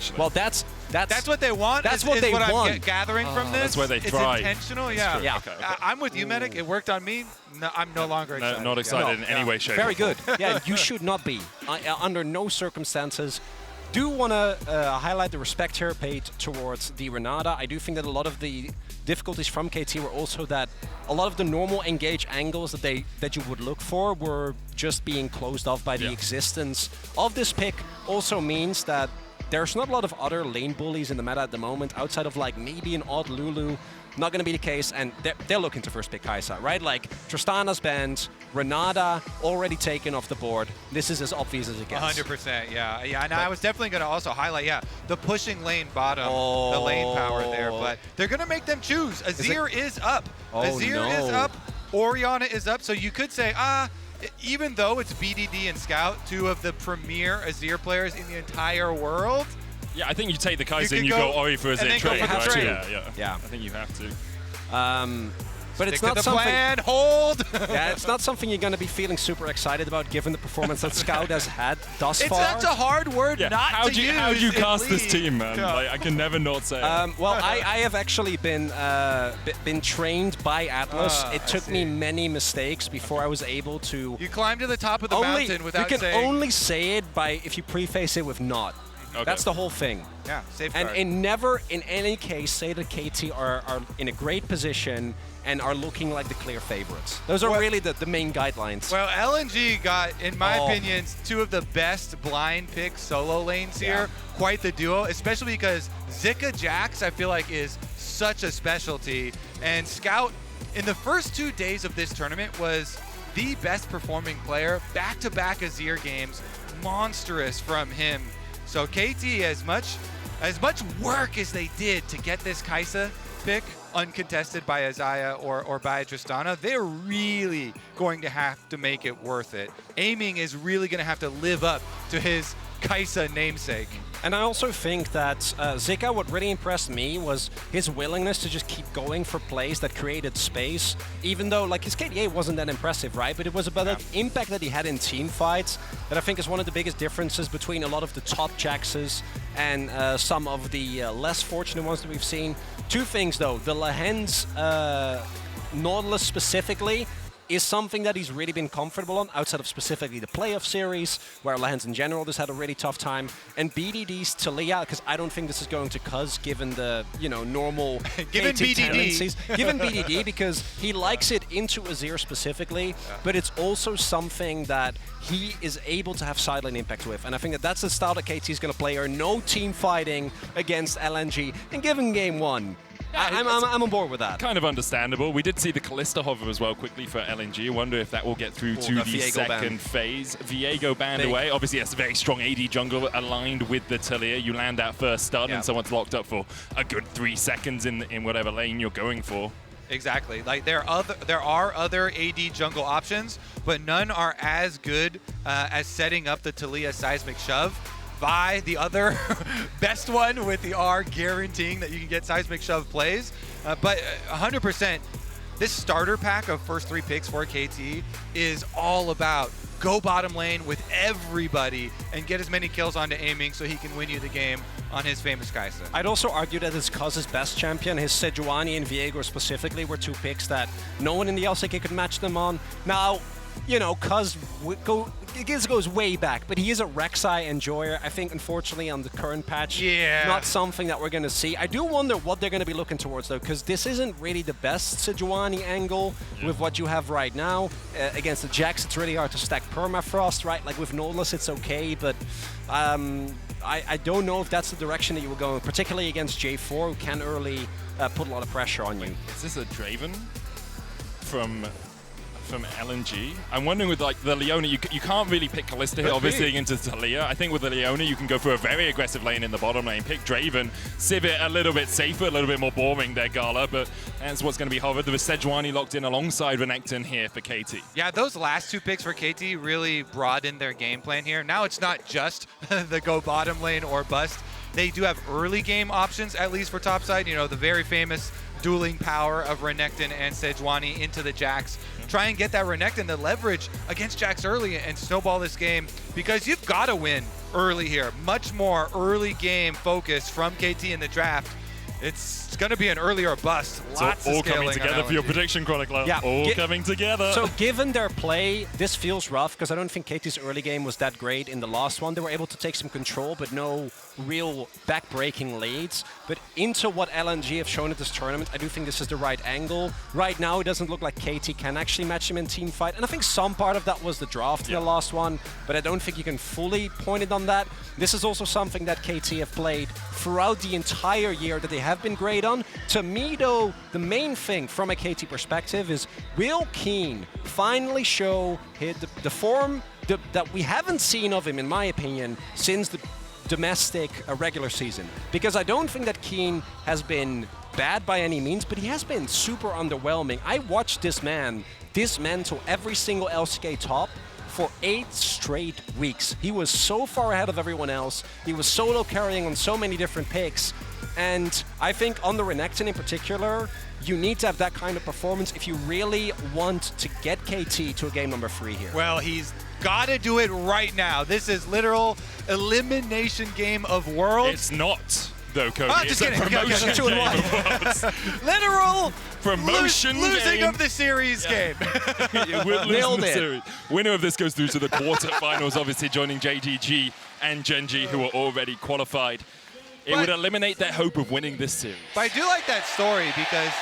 actually. Well, that's what they want. That's what they want. I'm gathering from this. That's where they thrive. It's intentional, yeah. Yeah. Okay. I'm with you, Medic. It worked on me. No, I'm no longer excited. Not excited in any way, shape, Very or form. good. Yeah, you should not be. Under no circumstances. Do want to highlight the respect here paid towards the Renata. I do think that a lot of the difficulties from KT were also that a lot of the normal engage angles that you would look for were just being closed off by the existence of this pick. Also means that there's not a lot of other lane bullies in the meta at the moment outside of like maybe an odd Lulu. Not going to be the case, and they're looking to first pick Kaisa, right? Like, Tristana's banned, Renata already taken off the board. This is as obvious as it gets. 100%, yeah. And I was definitely going to also highlight, the pushing lane bottom, the lane power there, but they're going to make them choose. Azir is up. Azir is up. Orianna is up, so you could say, even though it's BDD and Scout, two of the premier Azir players in the entire world, yeah, I think you take the Kaisa and you go Ori for Azir trade. Yeah. I think you have to. But it's not something. Hold. Yeah, it's not something you're going to be feeling super excited about, given the performance that Scout has had thus far. That's a hard word not to use. How do you cast this team, man? Yeah. Like, I can never not say it. Well, I have actually been trained by Atlas. It took me many mistakes before I was able to. You climb to the top of the mountain without saying. You can only say it by if you preface it with not. Okay. That's the whole thing. Yeah, safeguard. And never, in any case, say that KT are in a great position and are looking like the clear favorites. Those are really the main guidelines. Well, LNG got, in my opinion, two of the best blind pick solo lanes here. Quite the duo, especially because Zika Jax, I feel like, is such a specialty. And Scout, in the first 2 days of this tournament, was the best performing player. Back-to-back Azir games, monstrous from him. So KT, as much work as they did to get this Kaisa pick uncontested by Azaya or by Tristana, they're really going to have to make it worth it. Aiming is really going to have to live up to his Kaisa namesake. And I also think that Zika, what really impressed me was his willingness to just keep going for plays that created space, even though like his KDA wasn't that impressive, right? But it was about the impact that he had in team fights that I think is one of the biggest differences between a lot of the top Jaxes and some of the less fortunate ones that we've seen. Two things though, the Lehends Nautilus specifically is something that he's really been comfortable on, outside of specifically the playoff series, where Lehends in general just had a really tough time. And BDD's Taliyah, because I don't think this is going to Cuzz, given the, normal given BDD tendencies. Given BDD, because he likes it into Azir specifically, but it's also something that he is able to have sideline impact with. And I think that that's the style that KT is going to play, or no team fighting against LNG, and given game one. I'm on board with that. Kind of understandable. We did see the Kalista hover as well quickly for LNG. I wonder if that will get through to the second phase. Viego banned away. Obviously, that's a very strong AD jungle aligned with the Taliyah. You land that first stun and someone's locked up for a good 3 seconds in whatever lane you're going for. Exactly. Like there are other AD jungle options, but none are as good as setting up the Taliyah seismic shove by the other best one with the R guaranteeing that you can get seismic shove plays. But 100%, this starter pack of first 3 picks for KT is all about go bottom lane with everybody and get as many kills onto aiming so he can win you the game on his famous Kaisa. I'd also argue that it's Cuzz's best champion. His Sejuani and Viego specifically were 2 picks that no one in the LCK could match them on. Now, Cuzz goes way back, but he is a Rek'Sai enjoyer. I think, unfortunately, on the current patch, not something that we're going to see. I do wonder what they're going to be looking towards, though, because this isn't really the best Sejuani angle with what you have right now. Against the Jax, it's really hard to stack permafrost, right? Like with Nautilus, it's okay, but I don't know if that's the direction that you were going, particularly against J4, who can early put a lot of pressure on you. Is this a Draven from LNG? I'm wondering with like the Leona, you can't really pick Kalista here, obviously into Taliyah. I think with the Leona, you can go for a very aggressive lane in the bottom lane, pick Draven, Sivir a little bit safer, a little bit more boring there, Gala, but that's what's going to be hovered. There was Sejuani locked in alongside Renekton here for KT. Yeah, those last 2 picks for KT really broadened their game plan here. Now it's not just the go bottom lane or bust. They do have early game options, at least for topside. The very famous dueling power of Renekton and Sejuani into the Jax try and get that Renekton to leverage against Jax early and snowball this game, because you've got to win early here. Much more early game focus from KT in the draft. It's going to be an early or bust. Lots of all scaling coming together for your prediction, Chronicler. Yeah, all coming together. So given their play, this feels rough because I don't think KT's early game was that great in the last one. They were able to take some control, but no real back-breaking leads. But into what LNG have shown at this tournament, I do think this is the right angle. Right now, it doesn't look like KT can actually match him in team fight. And I think some part of that was the draft in the last one, but I don't think you can fully point it on that. This is also something that KT have played throughout the entire year that they have been great on. To me, though, the main thing from a KT perspective is, will Kiin finally show the form that we haven't seen of him, in my opinion, since the domestic regular season? Because I don't think that Kiin has been bad by any means, but he has been super underwhelming. I watched this man dismantle every single LCK top for 8 straight weeks. He was so far ahead of everyone else. He was solo carrying on so many different picks. And I think on the Renekton in particular, you need to have that kind of performance if you really want to get KT to a game number 3 here. Well, he's got to do it right now. This is literal elimination game of worlds. It's not, though, Cody. Oh, it's just a kidding. promotion Okay, game of worlds. Literal promotion losing game. of the series game. We're Nailed losing the it. series. Winner of this goes through to the quarterfinals, obviously joining JDG and Genji, who are already qualified. It would eliminate their hope of winning this series. But I do like that story because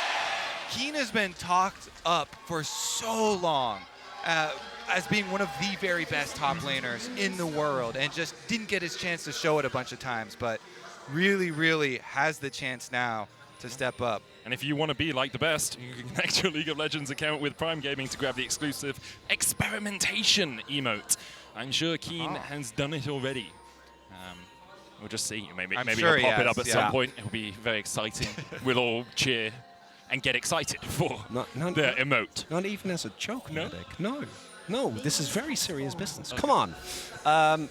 Kiin has been talked up for so long as being one of the very best top laners in the world, and just didn't get his chance to show it a bunch of times, but really, really has the chance now to step up. And if you want to be like the best, you can connect your League of Legends account with Prime Gaming to grab the exclusive experimentation emote. I'm sure Kiin has done it already. We'll just see. Maybe sure he'll pop it up at has, some point. It'll be very exciting. We'll all cheer and get excited for the emote. Not even as a joke, No? Medic. No, this is very serious business. Come on.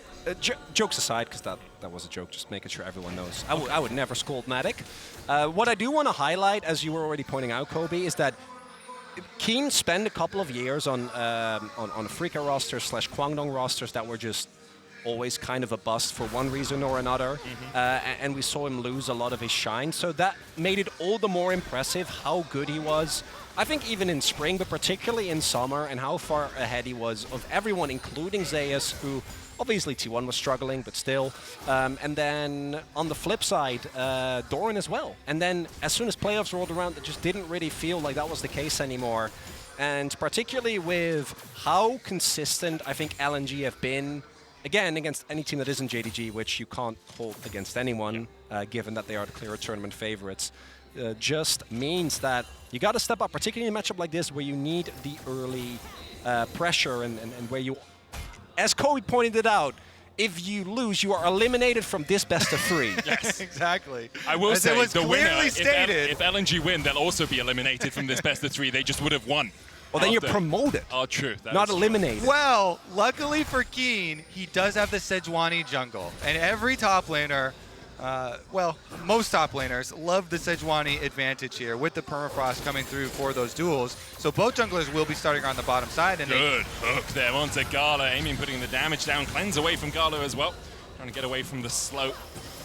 Jokes aside, because that was a joke, just making sure everyone knows. I would never scold Matic. What I do want to highlight, as you were already pointing out, Kobe, is that Kiin spent a couple of years on Afrika rosters / Kwangdong rosters that were just always kind of a bust for one reason or another, and we saw him lose a lot of his shine, so that made it all the more impressive how good he was. I think even in spring, but particularly in summer, and how far ahead he was of everyone, including Zeus, who obviously T1 was struggling, but still. And then on the flip side, Doran as well. And then as soon as playoffs rolled around, it just didn't really feel like that was the case anymore. And particularly with how consistent I think LNG have been, again, against any team that isn't JDG, which you can't hold against anyone, given that they are the clear tournament favorites, just means that you got to step up, particularly in a matchup like this, where you need the early pressure and where you, as Kobe pointed it out, if you lose, you are eliminated from this best of 3. Yes, exactly. I will say, was the winner, stated. if LNG win, they'll also be eliminated from this best of 3. They just would have won. Well, then you're promoted. Oh, true. Not eliminated. Well, luckily for Kiin, he does have the Sejuani jungle. And every top laner, well, most top laners love the Sejuani advantage here with the permafrost coming through for those duels. So both junglers will be starting on the bottom side. And Good hook there onto Gala. Aiming, putting the damage down. Cleanse away from Gala as well. Trying to get away from the slope.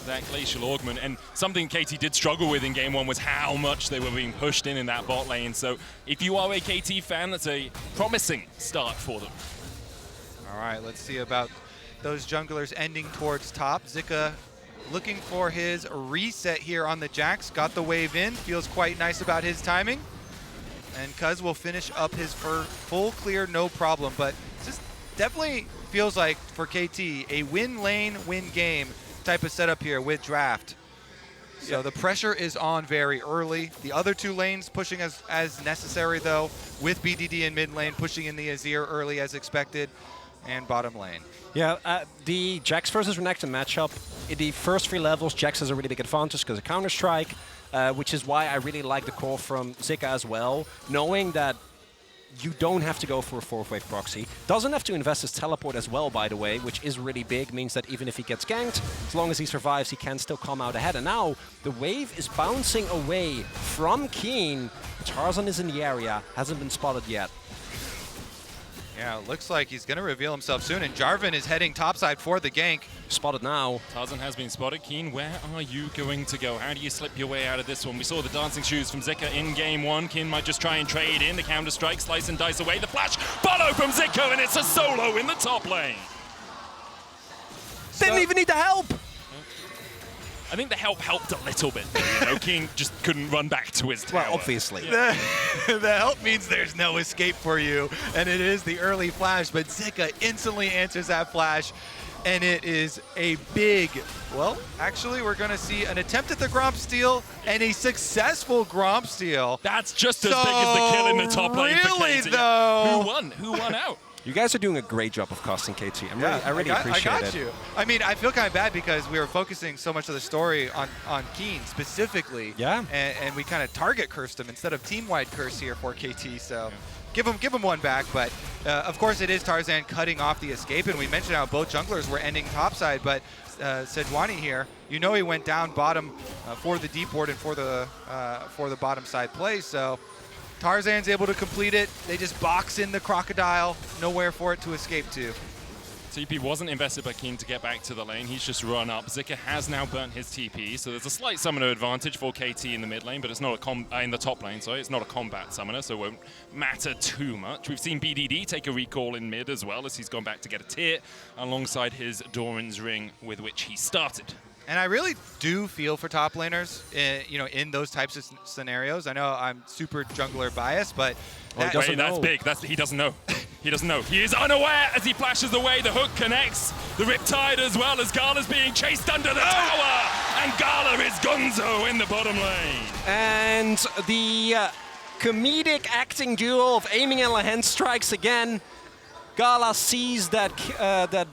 That glacial augment, and something KT did struggle with in game 1 was how much they were being pushed in that bot lane. So if you are a KT fan, that's a promising start for them. All right, let's see about those junglers ending towards top. Zika looking for his reset here on the Jax. Got the wave in, feels quite nice about his timing. And Cuzz will finish up his full clear, no problem. But just definitely feels like for KT, a win lane, win game type of setup here with draft. So the pressure is on very early. The other 2 lanes pushing as necessary, though, with BDD in mid lane, pushing in the Azir early as expected, and bottom lane. Yeah, the Jax versus Renekton matchup, in the first 3 levels, Jax has a really big advantage because of Counter-Strike, which is why I really like the call from Zika as well, knowing that you don't have to go for a 4th wave proxy. Doesn't have to invest his teleport as well, by the way, which is really big. Means that even if he gets ganked, as long as he survives, he can still come out ahead. And now the wave is bouncing away from Kiin. Tarzan is in the area, hasn't been spotted yet. Yeah, it looks like he's going to reveal himself soon, and Jarvan is heading topside for the gank. Spotted now. Tarzan has been spotted. Kiin, where are you going to go? How do you slip your way out of this one? We saw the dancing shoes from Zika in game 1. Kiin might just try and trade in. The counter-strike, slice and dice away. The flash, follow from Zika, and it's a solo in the top lane. Didn't even need the help. I think the help helped a little bit. You know, Kiin just couldn't run back to his tower. Well, obviously. The help means there's no escape for you, and it is the early flash, but Zika instantly answers that flash, and it is a big, well, actually, we're going to see an attempt at the Gromp steal and a successful Gromp steal. That's just as big as the kill in the top lane for really, KT. though? Who won? Who won out? You guys are doing a great job of casting KT. I really appreciate I it. got you. I mean, I feel kind of bad because we were focusing so much of the story on Kiin specifically. Yeah. And we kind of target cursed him instead of team-wide curse here for KT. So give him one back. But of course, it is Tarzan cutting off the escape. And we mentioned how both junglers were ending topside. But Sejuani here, you know, he went down bottom for the deep ward and for the bottom side play. So Tarzan's able to complete it. They just box in the crocodile. Nowhere for it to escape to. TP wasn't invested by Kiin to get back to the lane. He's just run up. Zika has now burnt his TP, so there's a slight summoner advantage for KT in the mid lane, but it's not in the top lane. Sorry, it's not a combat summoner, so it won't matter too much. We've seen BDD take a recall in mid as well as he's gone back to get a tier alongside his Doran's ring with which he started. And I really do feel for top laners, in those types of scenarios. I know I'm super jungler biased, but that's big. He doesn't know. He doesn't know. He is unaware as he flashes away. The hook connects. The Riptide as well as Gala's being chased under the tower. And Gala is gonzo in the bottom lane. And the comedic acting duo of aiming and Lehends strikes again. Gala sees that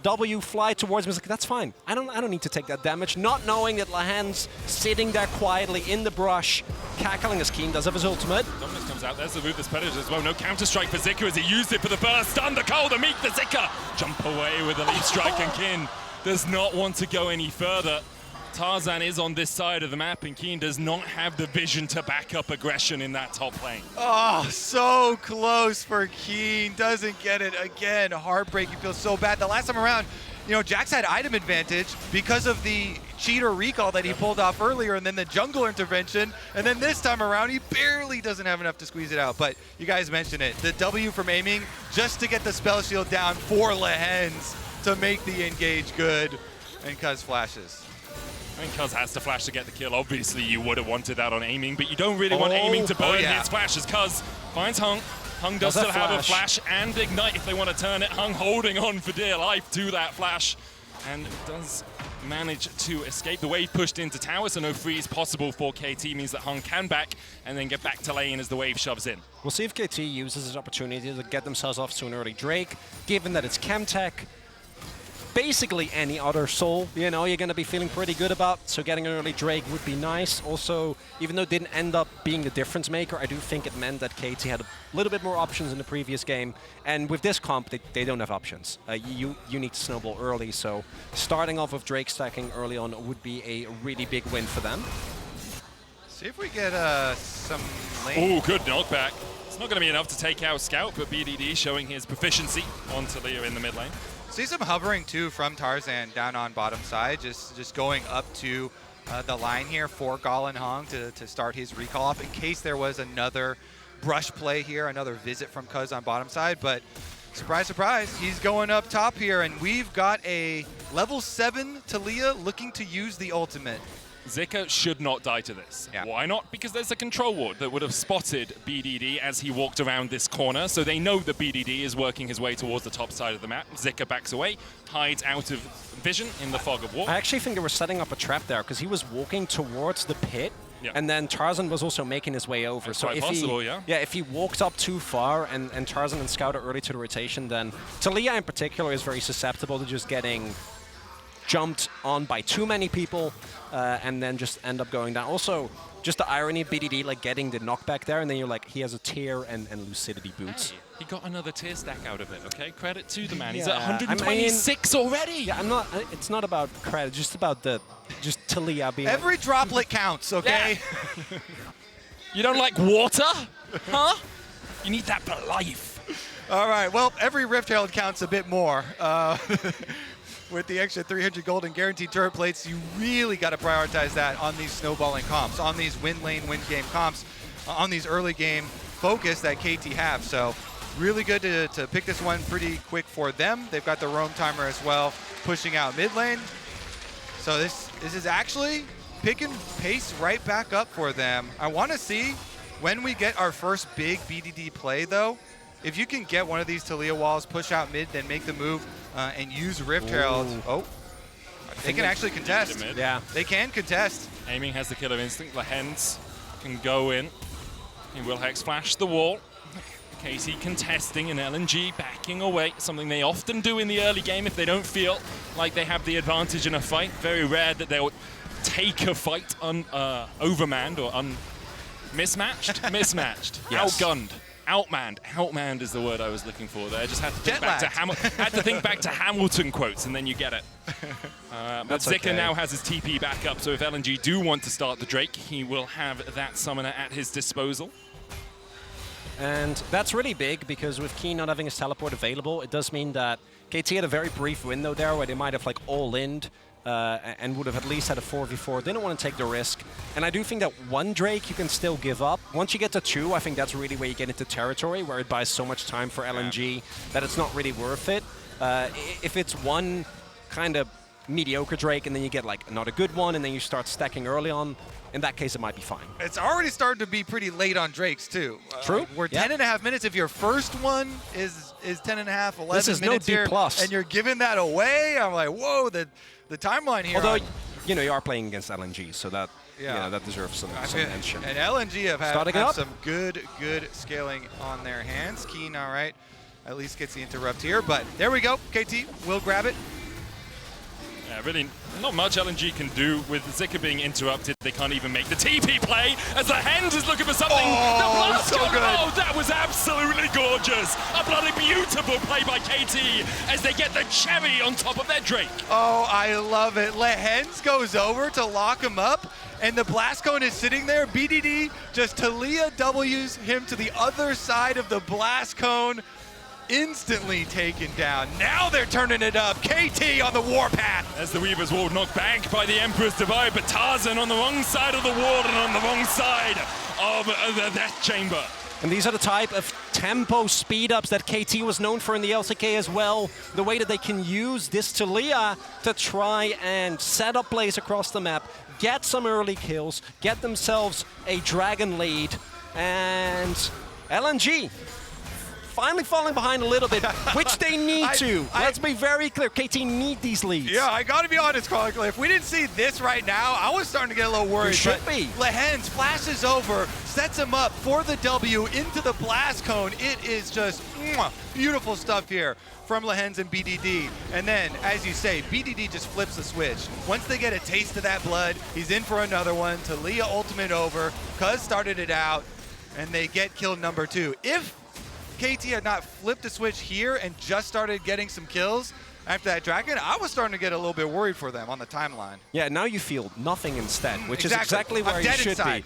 W fly towards him. He's like, that's fine. I don't need to take that damage. Not knowing that Lehends sitting there quietly in the brush, cackling as Kiin does have his ultimate. Dominus comes out. There's the Ruthless Predator as well. No counter strike for Zika as he used it for the burst. Stun the cold, the meek, the Zika. Jump away with the lead strike, and Kiin does not want to go any further. Tarzan is on this side of the map, and Kiin does not have the vision to back up aggression in that top lane. Oh, so close for Kiin. Doesn't get it again. Heartbreaking. Feels so bad. The last time around, Jax had item advantage because of the cheater recall that he pulled off earlier, and then the jungler intervention. And then this time around, he barely doesn't have enough to squeeze it out. But you guys mentioned it. The W from aiming just to get the spell shield down for Lehends to make the engage good. And Cuzz flashes. I mean, Cuzz has to flash to get the kill. Obviously, you would have wanted that on aiming, but you don't really want aiming to burn his flash as Cuzz finds Hung. Hung does still have a flash and ignite if they want to turn it. Hung holding on for dear life to that flash and does manage to escape. The wave pushed into tower, so no freeze possible for KT means that Hung can back and then get back to lane as the wave shoves in. We'll see if KT uses this opportunity to get themselves off to an early Drake, given that it's Chemtech. Basically any other soul, you're going to be feeling pretty good about, so getting an early Drake would be nice. Also, even though it didn't end up being the difference maker, I do think it meant that KT had a little bit more options in the previous game, and with this comp, they don't have options. You need to snowball early, so starting off with Drake stacking early on would be a really big win for them. See if we get some lane. Oh, good knockback. It's not going to be enough to take out Scout, but BDD showing his proficiency on Taliyah in the mid lane. See some hovering too from Tarzan down on bottom side, just going up to the line here for Gala and Hung to start his recall off in case there was another brush play here, another visit from Cuzz on bottom side. But surprise, surprise, he's going up top here, and we've got a level 7 Taliyah looking to use the ultimate. Zika should not die to this. Yeah. Why not? Because there's a control ward that would have spotted BDD as he walked around this corner, so they know that BDD is working his way towards the top side of the map. Zika backs away, hides out of vision in the fog of war. I actually think they were setting up a trap there, because he was walking towards the pit, and then Tarzan was also making his way over. That's so quite if possible, if he walked up too far and Tarzan and Scout are early to the rotation, then Taliyah in particular is very susceptible to just getting jumped on by too many people and then just end up going down. Also, just the irony of BDD like getting the knockback there, and then you're like, he has a tier and lucidity boots. Hey, he got another tier stack out of it, okay? Credit to the man. He's at 126 already. Yeah, it's not about credit, just about just Taliyah being... Every droplet counts, okay? Yeah. You don't like water? Huh? You need that for life. All right, well, every Rift Herald counts a bit more. With the extra 300 gold and guaranteed turret plates, you really got to prioritize that on these snowballing comps, on these win lane, win game comps, on these early game focus that KT have. So really good to pick this one pretty quick for them. They've got the roam timer as well, pushing out mid lane. So this is actually picking pace right back up for them. I want to see when we get our first big BDD play, though, if you can get one of these Taliyah walls, push out mid, then make the move and use Rift Herald. Oh, they can actually contest. Yeah. They can contest. Aiming has the killer instinct. Lehends can go in. He will Hex Flash the wall. KT contesting and LNG backing away, something they often do in the early game if they don't feel like they have the advantage in a fight. Very rare that they'll take a fight overmanned or mismatched. Mismatched. Yes. Outgunned. Outmanned. Outmanned is the word I was looking for there. I just had to think back to had to think back to Hamilton quotes, and then you get it. But Zika okay. now has his TP back up, so if LNG do want to start the Drake, he will have that summoner at his disposal. And that's really big because with Kiin not having his teleport available, it does mean that KT had a very brief window there where they might have like all-in'd and would have at least had a 4v4. They don't want to take the risk. And I do think that one Drake you can still give up. Once you get to 2, I think that's really where you get into territory where it buys so much time for LNG that it's not really worth it. If it's one kind of mediocre Drake and then you get like not a good one and then you start stacking early on, in that case it might be fine. It's already starting to be pretty late on Drakes too. True. We're 10.5 minutes. If your first one is 10.5, 11 this is minutes no D+. here, and you're giving that away, I'm like, whoa, the timeline here. Although, you know, you are playing against LNG, so that you know, that deserves some mention. And LNG have had up. some good scaling on their hands. Kiin, all right, at least gets the interrupt here, but there we go. KT will grab it. Yeah, really not much LNG can do with Zika being interrupted. They can't even make the TP play as Lehends is looking for something. Oh, the blast so gun- good. Oh, that was absolutely gorgeous. A bloody beautiful play by KT as they get the cherry on top of their Drake. Oh, I love it. Lehends goes over to lock him up, and the blast cone is sitting there. BDD just Taliyah W's him to the other side of the blast cone. Instantly taken down. Now they're turning it up. KT on the warpath. As the Weaver's Ward knocked back by the Emperor's Divide, but Tarzan on the wrong side of the ward and on the wrong side of the Death Chamber. And these are the type of tempo speed-ups that KT was known for in the LCK as well. The way that they can use this Taliyah to try and set up plays across the map, get some early kills, get themselves a dragon lead, and LNG finally falling behind a little bit, which they need to. Let's be very clear. KT need these leads. Yeah, I gotta be honest, Cronicler. If we didn't see this right now, I was starting to get a little worried. We should be. Lehends flashes over, sets him up for the W into the blast cone. It is just beautiful stuff here from Lehends and BDD. And then, as you say, BDD just flips the switch. Once they get a taste of that blood, he's in for another one. Taliyah ultimate over. Cuzz started it out, and they get kill number 2. If KT had not flipped the switch here and just started getting some kills after that dragon, I was starting to get a little bit worried for them on the timeline. Yeah, now you feel nothing instead, which is exactly where you should be.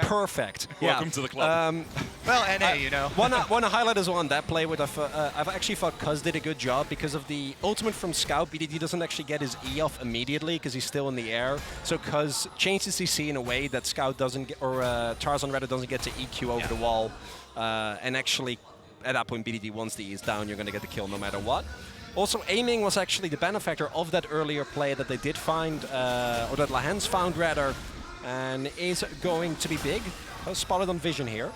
Perfect. Welcome to the club. Well, NA, you know. Want to highlight as well on that play, I've actually thought Cuzz did a good job because of the ultimate from Scout. BDD doesn't actually get his E off immediately because he's still in the air. So Cuzz changes CC in a way that Scout doesn't get, or Tarzan rather doesn't get to EQ over the wall. And actually, at that point, BDD, once the E is down, you're going to get the kill no matter what. Also, aiming was actually the benefactor of that earlier play that they did find, or that Lehends found rather, and is going to be big. Spotted on vision here.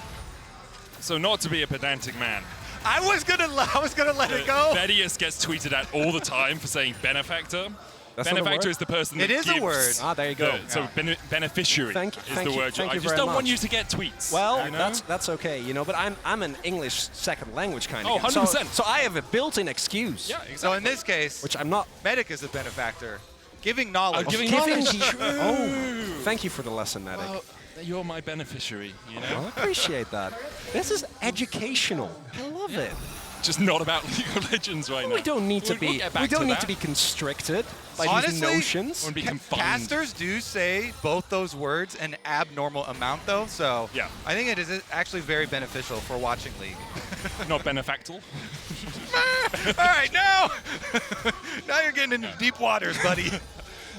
So not to be a pedantic man. I was gonna let it go. Vedius gets tweeted at all the time for saying benefactor. That's Benefactor is the person that gives. It is a word. Ah, there you go. So beneficiary is the word. I just don't want you to get tweets. Well, you know? that's okay, you know, but I'm an English second language kind of Oh, guy. 100%. So I have a built-in excuse. Yeah, exactly. So in this case, Which I'm not. Medic is a benefactor. Giving knowledge. Giving Oh, thank you for the lesson, Medic. Well, you're my beneficiary, you know? I appreciate that. This is educational. I love it. Just not about League of Legends right now. We don't need to be. We'll get back We don't to need that. to be constricted by these Honestly, notions. Or be confined. Casters do say both those words an abnormal amount, though. So Yeah. I think it is actually very beneficial for watching League. Not benefactor. All right, now! Now you're getting into deep waters, buddy.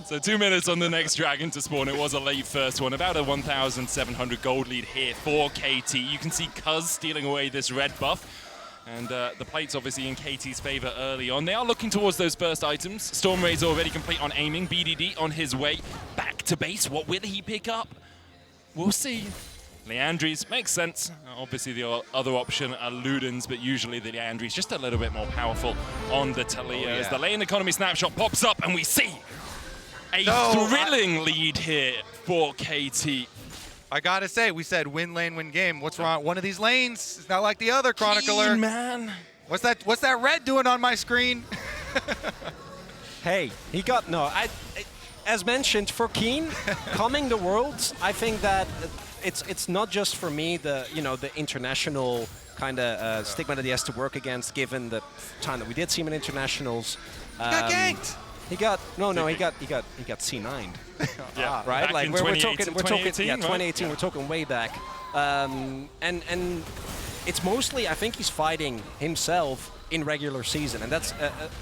So 2 minutes on the next dragon to spawn. It was a late first one. About a 1,700 gold lead here for KT. You can see Cuzz stealing away this red buff. And the plate's obviously in KT's favor early on. They are looking towards those first items. Storm Raid's already complete on aiming. BDD on his way back to base. What will he pick up? We'll see. Leandries makes sense. Obviously the other option are Ludens, but usually the Leandries just a little bit more powerful on the Taliyah. As the lane economy snapshot pops up and we see a thrilling lead here for KT. I gotta say, we said win lane, win game. What's wrong? One of these lanes is not like the other, Chronicler. Kiin, man. What's that red doing on my screen? Hey, he got as mentioned for Kiin, coming the Worlds. I think that it's not just for me the international kind of stigma that he has to work against, given the time that we did see him in internationals. He got ganked. He got C9'd. Yeah, right. Like we're talking 2018, 2018. We're talking way back. And it's mostly I think he's fighting himself in regular season, and that's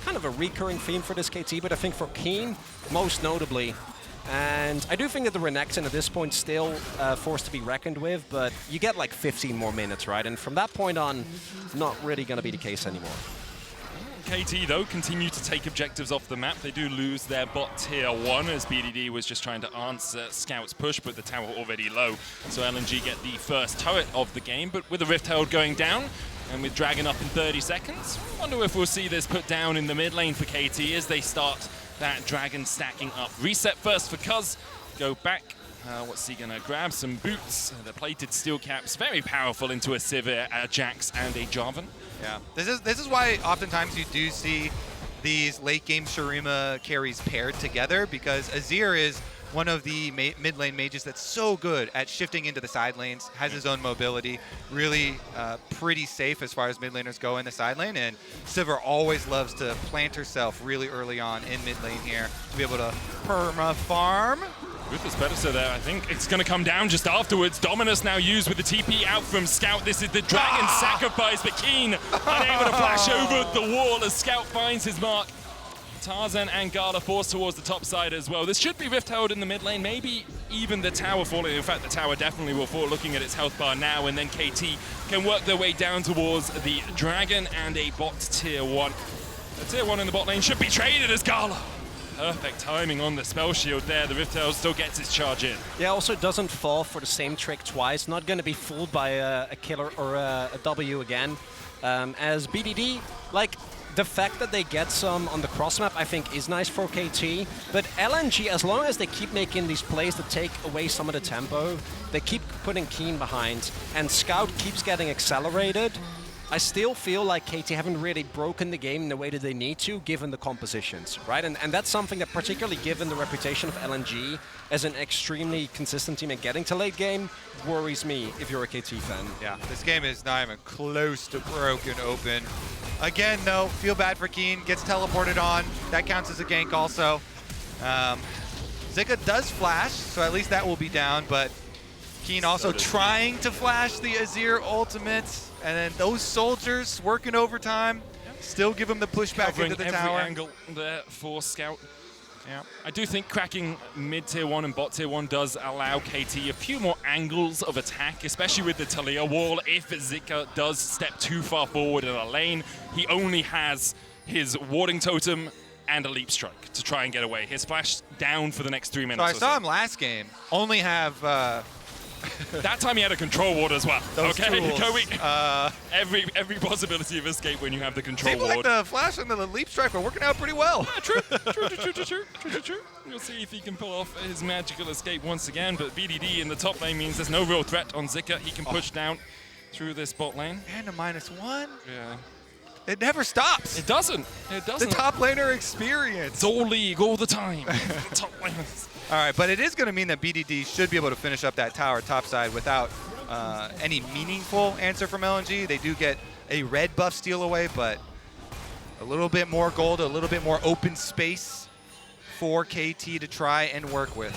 kind of a recurring theme for this KT. But I think for Kiin, most notably. And I do think that the Renekton at this point still forced to be reckoned with, but you get like 15 more minutes, right? And from that point on, not really going to be the case anymore. KT, though, continue to take objectives off the map. They do lose their bot tier 1 as BDD was just trying to answer Scout's push, but the tower already low. So LNG get the first turret of the game, but with the Rift Herald going down and with Dragon up in 30 seconds, I wonder if we'll see this put down in the mid lane for KT as they start that Dragon stacking up. Reset first for Cuzz, go back. What's he gonna grab? Some boots, the plated steel caps, very powerful into a Sivir, a Jax, and a Jarvan. Yeah, this is why oftentimes you do see these late game Shurima carries paired together, because Azir is one of the mid lane mages that's so good at shifting into the side lanes, has his own mobility, really pretty safe as far as mid laners go in the side lane, and Sivir always loves to plant herself really early on in mid lane here to be able to perma farm. With this Predator there, I think it's going to come down just afterwards. Dominus now used with the TP out from Scout. This is the Dragon sacrifice, but Kiin unable to flash over the wall as Scout finds his mark. Tarzan and Gala forced towards the top side as well. This should be Rift Herald in the mid lane, maybe even the tower falling. In fact, the tower definitely will fall, looking at its health bar now, and then KT can work their way down towards the Dragon and a bot tier 1. The tier 1 in the bot lane should be traded as Gala. Perfect timing on the spell shield there. The Rift Herald still gets his charge in. Yeah, also doesn't fall for the same trick twice. Not going to be fooled by a killer or a W again. As BDD, like, the fact that they get some on the cross map, I think, is nice for KT. But LNG, as long as they keep making these plays that take away some of the tempo, they keep putting Kiin behind, and Scout keeps getting accelerated, I still feel like KT haven't really broken the game in the way that they need to, given the compositions, right? And that's something that, particularly given the reputation of LNG as an extremely consistent team at getting to late game, worries me if you're a KT fan. Yeah, this game is not even close to broken open. Again, though, feel bad for Kiin, gets teleported on. That counts as a gank also. Zika does flash, so at least that will be down, but Kiin also trying to flash the Azir ultimate. And then those soldiers working overtime still give him the pushback into the tower. Every angle there for Scout. Yeah, I do think cracking mid tier 1 and bot tier 1 does allow KT a few more angles of attack, especially with the Taliyah wall. If Zika does step too far forward in a lane, he only has his warding totem and a leap strike to try and get away. His flash down for the next 3 minutes. So I saw him last game only have that time he had a control ward as well. Those tools. Every possibility of escape when you have the control ward. Like the flash and the leap strike are working out pretty well. Yeah, true. We'll see if he can pull off his magical escape once again, but BDD in the top lane means there's no real threat on Zika. He can push down through this bot lane. And a -1. Yeah. It never stops. It doesn't. It doesn't. The top laner experience. It's all league all the time. Top laners. All right, but it is going to mean that BDD should be able to finish up that tower topside without any meaningful answer from LNG. They do get a red buff steal away, but a little bit more gold, a little bit more open space for KT to try and work with.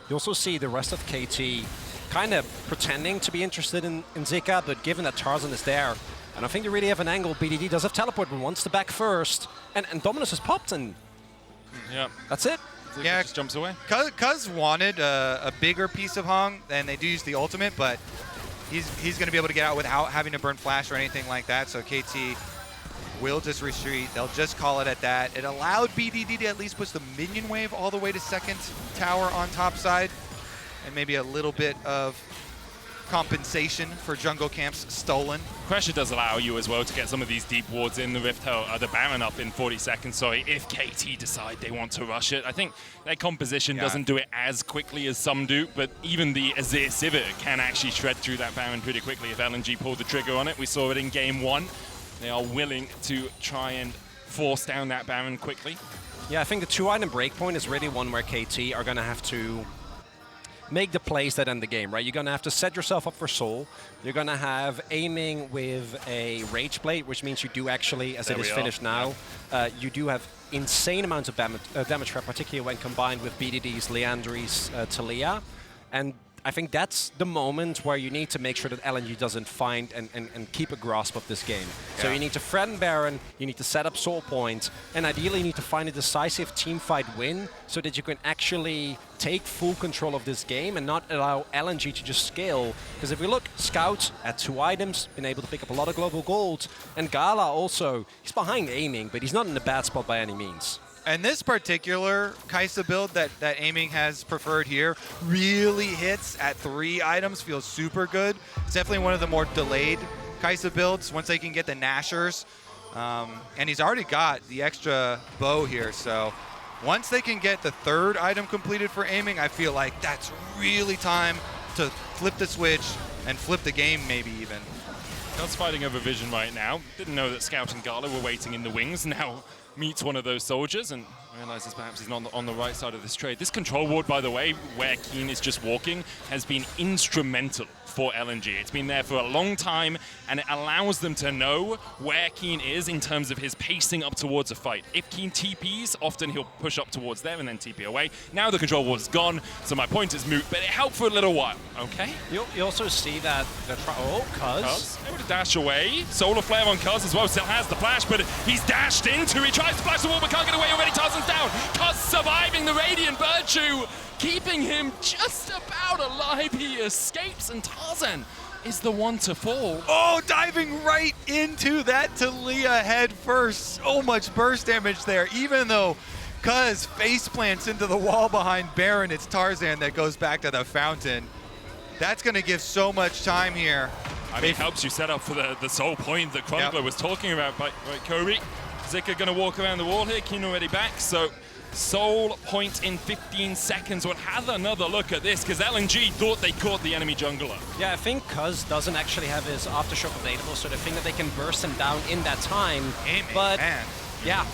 You also see the rest of KT kind of pretending to be interested in Zika, but given that Tarzan is there, I don't think they really have an angle. BDD does have teleport, but wants the back first. And Dominus has popped, and yeah, that's it. Yeah, just jumps away. Cuzz wanted a bigger piece of Hung, and they do use the ultimate, but he's going to be able to get out without having to burn flash or anything like that. So KT will just retreat. They'll just call it at that. It allowed BDD to at least push the minion wave all the way to second tower on top side, and maybe a little bit of compensation for jungle camps stolen. Pressure does allow you as well to get some of these deep wards in the Rift, the Baron up in 40 seconds, sorry, if KT decide they want to rush it. I think their composition doesn't do it as quickly as some do, but even the Azir Sivir can actually shred through that Baron pretty quickly if LNG pulled the trigger on it. We saw it in game 1. They are willing to try and force down that Baron quickly. Yeah, I think the 2-item breakpoint is really one where KT are going to have to make the plays that end the game, right? You're going to have to set yourself up for Soul. You're going to have aiming with a Rage Blade, which means you do actually, as it is finished now, you do have insane amounts of damage trap, particularly when combined with BDD's, Leandri's, Taliyah. And I think that's the moment where you need to make sure that LNG doesn't find and keep a grasp of this game. Yeah. So you need to threaten Baron, you need to set up Soul Point, and ideally you need to find a decisive teamfight win so that you can actually take full control of this game and not allow LNG to just scale. Because if we look, Scout at 2 items, been able to pick up a lot of global gold, and Gala also, he's behind aiming, but he's not in a bad spot by any means. And this particular Kaisa build that Aiming has preferred here really hits at 3 items, feels super good. It's definitely one of the more delayed Kaisa builds once they can get the Nashers. And he's already got the extra bow here, so once they can get the 3rd item completed for Aiming, I feel like that's really time to flip the switch and flip the game maybe even. Cuzz fighting over vision right now. Didn't know that Scout and Gala were waiting in the wings. Now meets one of those soldiers and realizes perhaps he's not on the right side of this trade. This control ward, by the way, where Kiin is just walking, has been instrumental for LNG. It's been there for a long time, and it allows them to know where Kiin is in terms of his pacing up towards a fight. If Kiin TPs, often he'll push up towards there and then TP away. Now the control ward is gone, so my point is moot, but it helped for a little while, okay? You also see that Cuzz able to dash away. Solar Flare on Cuzz as well, still has the flash, but he's dashed into, he tries to flash the wall, but can't get away already. Tarzan's down. Cuzz surviving the Radiant Virtue, keeping him just about alive. He escapes, and Tarzan is the one to fall. Oh, diving right into that Taliyah head first. So much burst damage there, even though Cuzz face plants into the wall behind Baron. It's Tarzan that goes back to the fountain. That's going to give so much time here. I mean, it helps you set up for the Soul Point that Cronicler was talking about by Kobe. Zika going to walk around the wall here. Kiin already back, so Soul Point in 15 seconds. We'll have another look at this because LNG thought they caught the enemy jungler. Yeah, I think Cuzz doesn't actually have his Aftershock available, so they think that they can burst him down in that time. But yeah,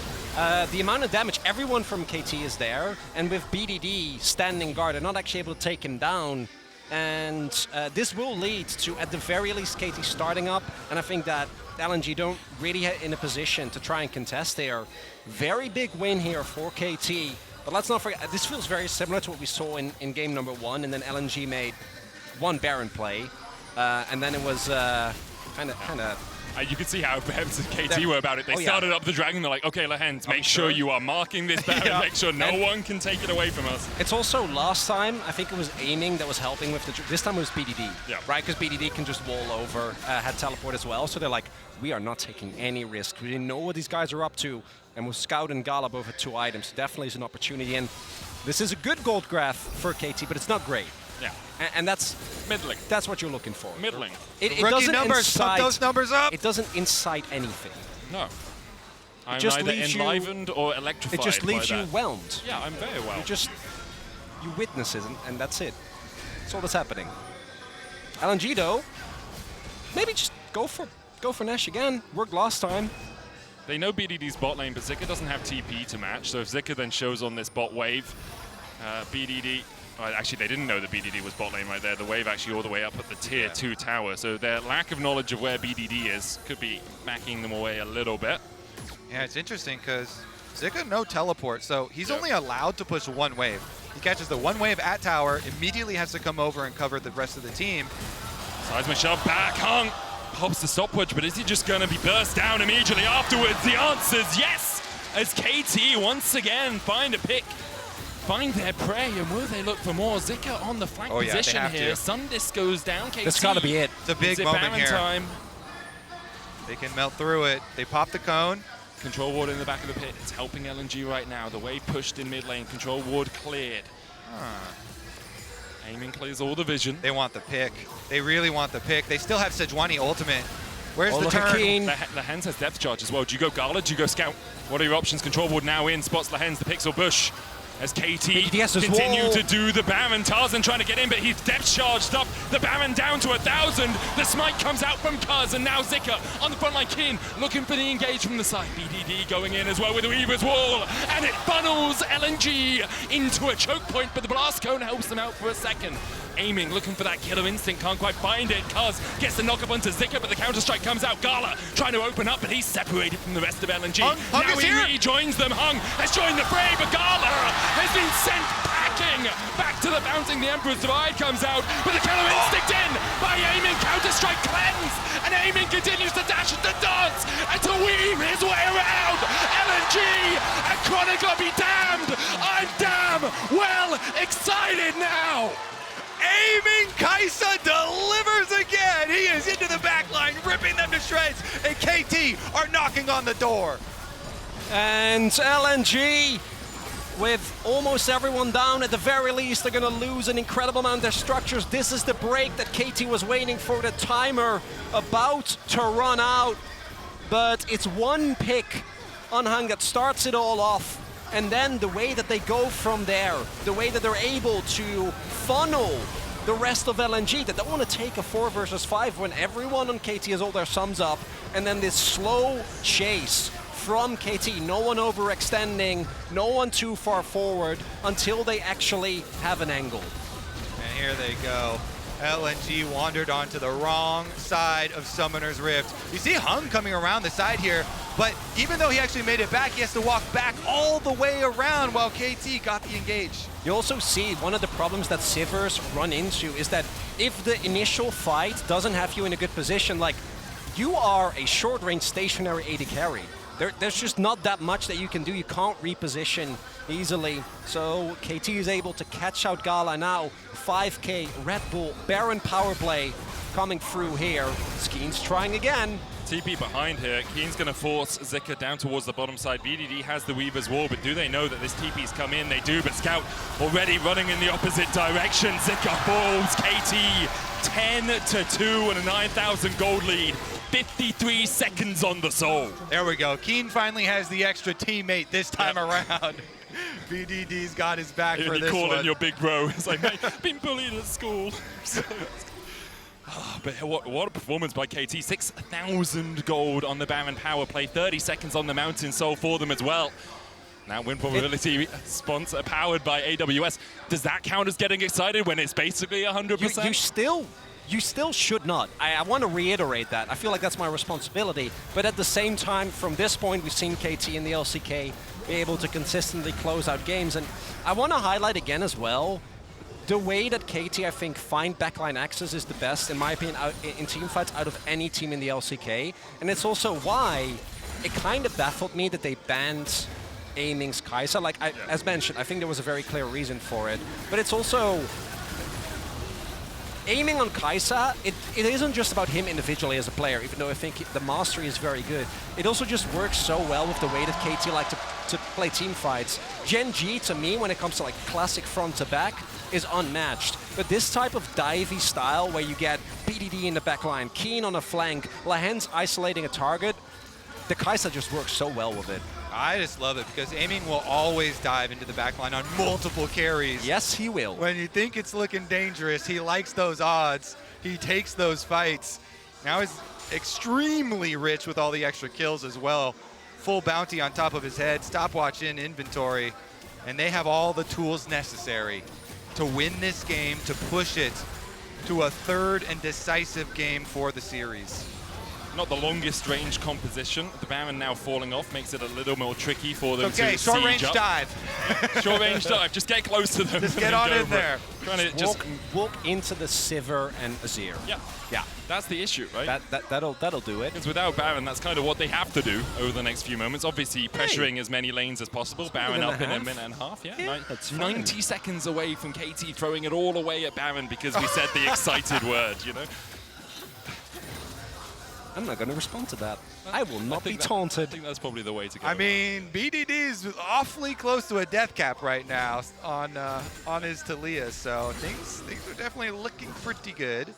the amount of damage, everyone from KT is there, and with BDD standing guard, they're not actually able to take him down. And this will lead to, at the very least, KT starting up, and I think that LNG don't really get in a position to try and contest there. Very big win here for KT, but let's not forget, this feels very similar to what we saw in game number 1, and then LNG made one Baron play, and then it was kind of. You can see how perhaps KT were about it. They started up the dragon. They're like, okay, Lehends, make sure you are marking this Baron. Make sure no one can take it away from us. It's also last time, I think it was aiming that was helping with the. This time it was BDD, right? Because BDD can just wall over, had teleport as well. So they're like, we are not taking any risk. We didn't know what these guys are up to. And with Scout and Gala both at 2 items, definitely is an opportunity. And this is a good gold graph for KT, but it's not great. Yeah. And that's middling. That's what you're looking for. Middling. It doesn't numbers, put those numbers up. It doesn't incite anything. No. I'm just either enlivened or electrified. It just leaves you whelmed. Yeah, I'm very well. You witness it, and that's it. That's all that's happening. LNG though, maybe just go for Nash again. Worked last time. They know BDD's bot lane, but Zika doesn't have TP to match. So if Zika then shows on this bot wave, BDD. Actually, they didn't know that BDD was bot lane right there. The wave actually all the way up at the tier 2 tower. So their lack of knowledge of where BDD is could be backing them away a little bit. Yeah, it's interesting because Zika no teleport, so he's only allowed to push 1 wave. He catches the 1 wave at tower, immediately has to come over and cover the rest of the team. Seismic shove back, Hung. pops the stopwatch, but is he just going to be burst down immediately afterwards? The answer's yes, as KT once again find a pick, find their prey, and will they look for more? Zika on the flank position here. Sundisk goes down. KT. That's got to be it. It's a big moment here. Time. They can melt through it. They pop the cone. Control ward in the back of the pit. It's helping LNG right now. The wave pushed in mid lane. Control ward cleared. Aiming clears all the vision. They want the pick. They really want the pick. They still have Sejuani ultimate. Where's the turn? Lehends has depth charge as well. Do you go Gala? Do you go Scout? What are your options? Control ward now in. Spots Lehends, the pixel bush. As KT continue to do the Baron. Tarzan trying to get in, but he's depth charged up. The Baron down to 1,000. The smite comes out from Cuzz, and now Zika on the front line. Kiin looking for the engage from the side. BDD going in as well with the Weaver's Wall, and it funnels LNG into a choke point, but the blast cone helps them out for a second. Aiming, looking for that killer instinct, can't quite find it. Cuzz gets the knock up onto Zika, but the counter-strike comes out. Gala trying to open up, but he's separated from the rest of LNG. Hung now he rejoins them. Hung has joined the fray, but Gala has been sent packing back to the bouncing. The Emperor's Divide comes out, but the killer instinct in by Aiming. Counter-strike cleanse, and Aiming continues to dash and to dance and to weave his way around. LNG and Cronicler be damned. I'm damn well excited now. Aiming Kaisa delivers again. He is into the back line, ripping them to shreds, and KT are knocking on the door. And LNG, with almost everyone down, at the very least, they're going to lose an incredible amount of their structures. This is the break that KT was waiting for, the timer about to run out. But it's one pick on Hung that starts it all off. And then the way that they go from there, the way that they're able to funnel the rest of LNG, that don't want to take a 4 versus 5 when everyone on KT has all their sums up, and then this slow chase from KT, no one overextending, no one too far forward until they actually have an angle. And here they go. LNG wandered onto the wrong side of Summoner's Rift. You see Hung coming around the side here, but even though he actually made it back, he has to walk back all the way around while KT got the engage. You also see one of the problems that Sivirs run into is that if the initial fight doesn't have you in a good position, like you are a short-range stationary AD carry. There's just not that much that you can do. You can't reposition easily. So KT is able to catch out Gala now. 5K, Red Bull, Baron power play coming through here. Kiin's trying again. TP behind here. Kiin's going to force Zika down towards the bottom side. VDD has the Weaver's Wall, but do they know that this TP's come in? They do, but Scout already running in the opposite direction. Zika falls. KT 10-2 and a 9,000 gold lead. 53 seconds on the soul. There we go. Kiin finally has the extra teammate this time around. VDD's got his back for this one. Calling your big bro. It's like, mate, I've been bullied at school. But what a performance by KT. 6,000 gold on the Baron power play. 30 seconds on the Mountain Soul for them as well. Now win probability sponsor powered by AWS. Does that count as getting excited when it's basically 100%? You still should not. I want to reiterate that. I feel like that's my responsibility. But at the same time, from this point, we've seen KT in the LCK be able to consistently close out games. And I want to highlight again as well, the way that KT, I think, find backline access is the best, in my opinion, in team fights out of any team in the LCK. And it's also why it kind of baffled me that they banned Aiming's Kaisa. Like, as mentioned, I think there was a very clear reason for it. But it's also... Aiming on Kaisa, it isn't just about him individually as a player, even though I think the mastery is very good. It also just works so well with the way that KT like to play team fights. Gen G, to me, when it comes to like classic front to back, is unmatched. But this type of divey style where you get BDD in the backline, Kiin on a flank, Lehends isolating a target, the Kaisa just works so well with it. I just love it because Aiming will always dive into the backline on multiple carries. Yes, he will. When you think it's looking dangerous, he likes those odds. He takes those fights. Now he's extremely rich with all the extra kills as well. Full bounty on top of his head, stopwatch in inventory, and they have all the tools necessary to win this game, to push it to a third and decisive game for the series. Not the longest range composition. The Baron now falling off makes it a little more tricky for them to short range up. dive. Short range dive. Just get close to them. Just get on in there. Walk into the Sivir and Azir. Yeah. Yeah. That's the issue, right? That'll do it. Because without Baron, that's kind of what they have to do over the next few moments. Obviously, pressuring as many lanes as possible. Baron up in a minute and a half. Yeah, that's 90 seconds away from KT throwing it all away at Baron because we said the excited word, you know? I'm not going to respond to that. I will not be taunted. I think that's probably the way to go. I mean, BDD is awfully close to a death cap right now on his Taliyah, so things are definitely looking pretty good.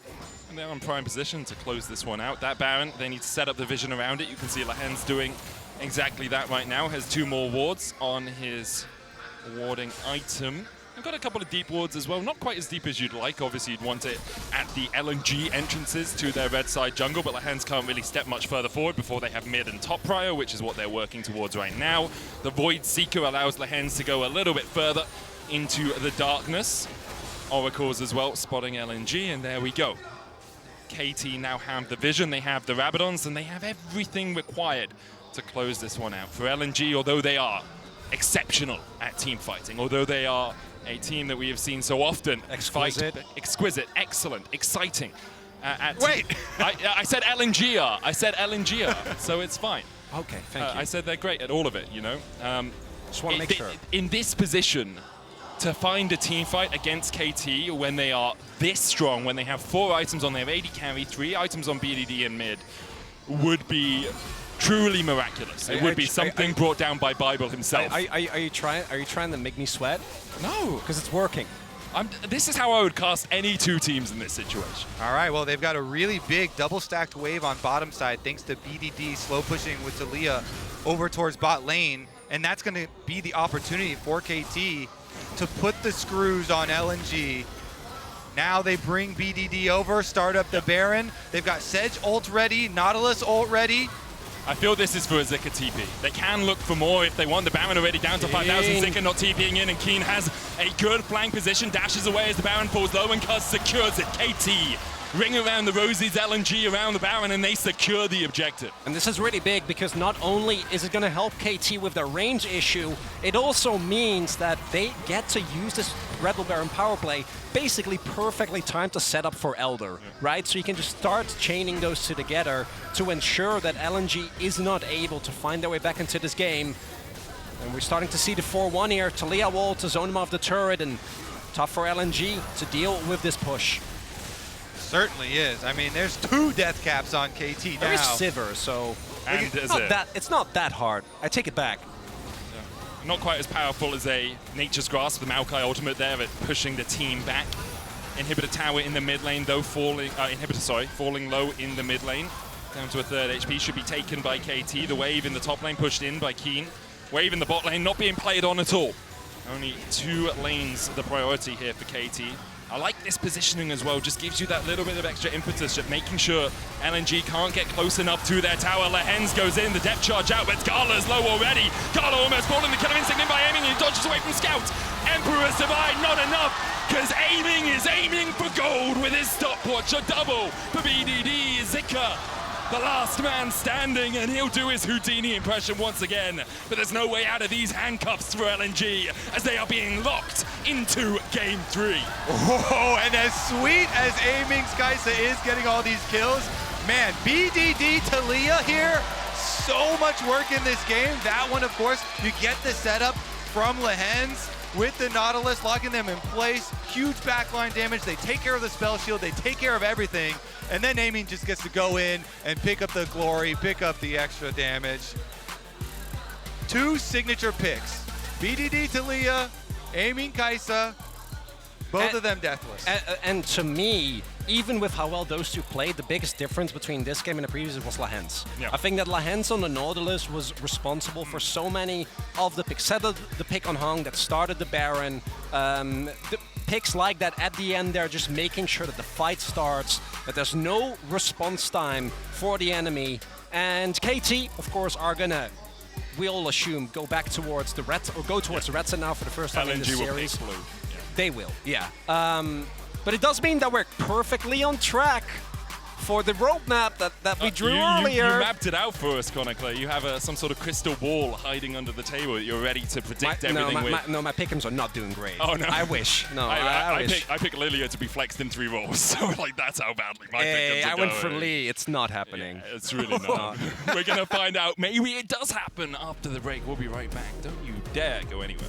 And they're in prime position to close this one out. That Baron, they need to set up the vision around it. You can see Lehends doing exactly that right now. Has 2 more wards on his warding item. I've got a couple of deep wards as well, not quite as deep as you'd like. Obviously, you'd want it at the LNG entrances to their red side jungle, but Lehends can't really step much further forward before they have mid and top prio, which is what they're working towards right now. The Void Seeker allows Lehends to go a little bit further into the darkness. Oracles as well, spotting LNG, and there we go. KT now have the vision, they have the Rabadons, and they have everything required to close this one out. For LNG, although they are exceptional at team fighting, although they are a team that we have seen so often exquisite, excellent, exciting. Wait! I said LNG-er. I said LNG-er, so it's fine. Okay, thank you. I said they're great at all of it, you know? Just want to make sure. In this position, to find a team fight against KT when they are this strong, when they have 4 items on their AD carry, 3 items on BDD and mid, would be truly miraculous. It would be something brought down by Bible himself. Are you trying to make me sweat? No, because it's working. This is how I would cast any 2 teams in this situation. All right, well, they've got a really big double-stacked wave on bottom side thanks to BDD slow pushing with Taliyah over towards bot lane, and that's going to be the opportunity for KT to put the screws on LNG. Now they bring BDD over, start up the Baron. They've got Sej ult ready, Nautilus ult ready. I feel this is for a Zika TP. They can look for more if they want. The Baron already down to 5,000. Zika not TPing in, and Kiin has a good flank position, dashes away as the Baron falls low, and Cuzz secures it. KT ring around the Rosies, LNG around the Baron, and they secure the objective. And this is really big because not only is it going to help KT with their range issue, it also means that they get to use this Rebel Baron power play basically perfectly timed to set up for Elder, right? So you can just start chaining those two together to ensure that LNG is not able to find their way back into this game. And we're starting to see the 4-1 here. Taliyah wall to zone him off the turret, and tough for LNG to deal with this push. Certainly is. I mean, there's 2 death caps on KT now. There is Sivir, so it's not that hard. I take it back. Not quite as powerful as a Nature's Grasp, the Maokai ultimate there at pushing the team back. Inhibitor tower in the mid lane though, falling low in the mid lane. Down to a 3rd HP, should be taken by KT. The wave in the top lane pushed in by Kiin. Wave in the bot lane not being played on at all. Only 2 lanes the priority here for KT. I like this positioning as well, just gives you that little bit of extra impetus at making sure LNG can't get close enough to their tower. Lehends goes in, the depth charge out, but Gala's low already. Gala almost falling the killer instinct in by aiming, he dodges away from Scout. Emperor's Divide, not enough, because aiming is aiming for gold with his stopwatch. A double for BDD. Zika, the last man standing, and he'll do his Houdini impression once again. But there's no way out of these handcuffs for LNG as they are being locked into Game 3. Oh, and as sweet as aiming's Kaisa is getting all these kills, man, BDD Taliyah here, so much work in this game. That one, of course, you get the setup from Lehends with the Nautilus, locking them in place. Huge backline damage. They take care of the spell shield. They take care of everything. And then aiming just gets to go in and pick up the glory, pick up the extra damage. 2 signature picks. BDD Taliyah, aiming Kaisa, both of them deathless. And to me, even with how well those 2 played, the biggest difference between this game and the previous was Lehends. Yeah. I think that Lehends on the Nautilus was responsible for so many of the picks. Settled the pick on Hong that started the Baron. The picks like that at the end, they're just making sure that the fight starts, that there's no response time for the enemy. And KT, of course, are gonna, we all assume, go back towards the red, or go towards the red side now for the first time in the series. LNG will pick blue. Yeah. They will, yeah. But it does mean that we're perfectly on track for the roadmap that we drew you earlier. mapped it out for us, Cronicler. You have some sort of crystal ball hiding under the table that you're ready to predict everything with. My pick'ems are not doing great. Oh, no. I wish. No, I wish. I pick Lilia to be flexed in 3 roles, so like that's how badly my pick'ems are I went for going. Lee. It's not happening. Yeah, it's really not. We're going to find out. Maybe it does happen after the break. We'll be right back. Don't you dare go anywhere.